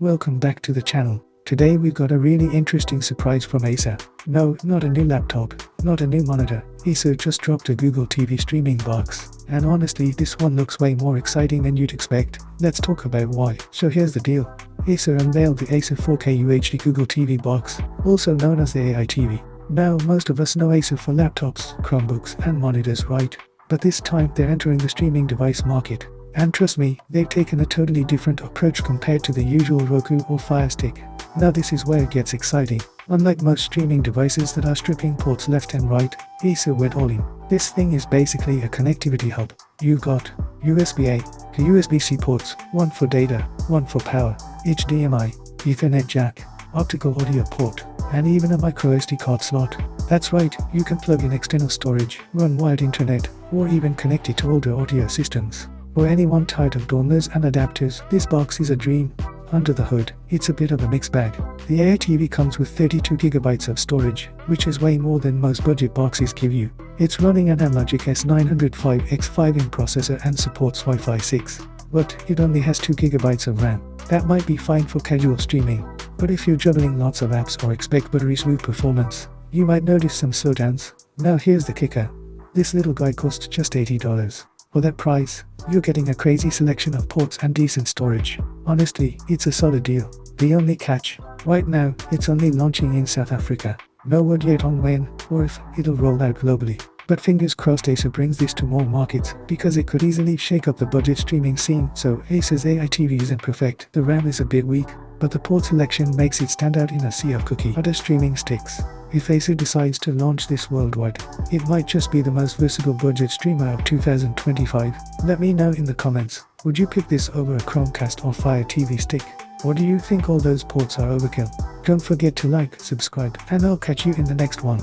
welcome back to the channel. Today we've got a really interesting surprise from Acer. No, not a new laptop, not a new monitor. Acer just dropped a Google TV streaming box. And honestly, this one looks way more exciting than you'd expect. Let's talk about why. So here's the deal. Acer unveiled the Acer 4K UHD Google TV Box, also known as the AI TV. Now, most of us know Acer for laptops, Chromebooks, and monitors, right? But this time they're entering the streaming device market. And trust me, they've taken a totally different approach compared to the usual Roku or Fire Stick. Now this is where it gets exciting. Unlike most streaming devices that are stripping ports left and right, Acer went all in. This thing is basically a connectivity hub. You've got USB-A to USB-C ports, one for data, one for power, HDMI, Ethernet jack, optical audio port, and even a microSD card slot. That's right, you can plug in external storage, run wired internet, or even connect it to older audio systems. For anyone tired of donglers and adapters, this box is a dream. Under the hood, it's a bit of a mixed bag. The AI TV comes with 32GB of storage, which is way more than most budget boxes give you. It's running an Amlogic S905X5M processor and supports Wi-Fi 6. But it only has 2GB of RAM. That might be fine for casual streaming. But if you're juggling lots of apps or expect buttery smooth performance, you might notice some slowdowns. Now here's the kicker. This little guy costs just $80. For that price, you're getting a crazy selection of ports and decent storage. Honestly, it's a solid deal. The only catch, right now, it's only launching in South Africa. No word yet on when or if it'll roll out globally. But fingers crossed Acer brings this to more markets, because it could easily shake up the budget streaming scene. So Acer's AI TV isn't perfect, the RAM is a bit weak, but the port selection makes it stand out in a sea of cookie cutter streaming sticks. If Acer decides to launch this worldwide, it might just be the most versatile budget streamer of 2025. Let me know in the comments, would you pick this over a Chromecast or Fire TV stick? Or do you think all those ports are overkill? Don't forget to like, subscribe, and I'll catch you in the next one.